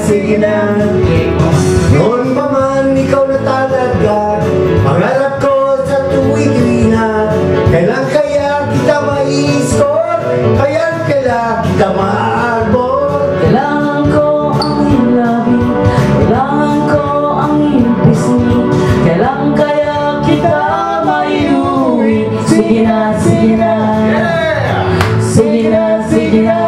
sige na. Noon pa man ikaw na talaga pangarap ko sa tuwing ina. Kailan kaya kita ma-i-score? Kailan kita ma-arbor? Kailangan ko ang iyong labi, kailangan ko ang iyong pisngi. Kailan kaya kita maiuwi? Sige na, sige na. Sige na, sige na.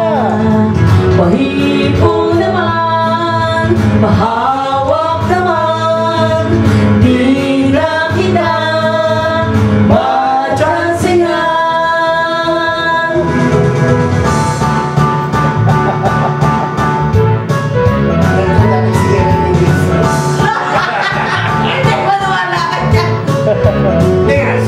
Pahipo naman, mahawak naman. Di na kita matransingan. Hindi ba nawala ka dyan? Bakit ano ka dyan?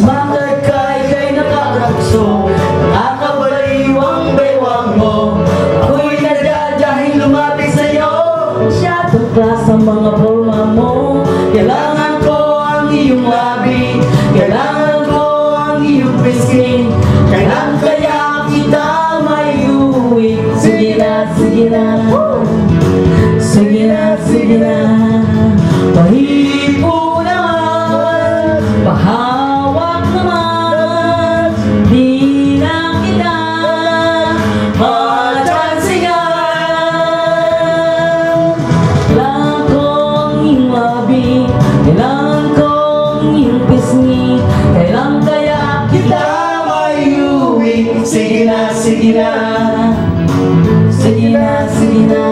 Bakit ka ika'y nakakakso? Nakakabaliwang bewang mo. Ako'y nadadahing lumapit sa'yo. Masyado ka sa mga forma mo. Kailangan ko ang iyong labi, kailangan ko ang iyong pisngi. Kailan kaya kita maiuwi? Sige na, sige na. Sige na, sige na. Pahipo naman, pahawak naman. Di na kita matransingan. Kailangan kong iyong labi, kailangan kong iyong pisngi. Kailan kaya kita maiuwi? Sige na, sige na. Sige na, sige na.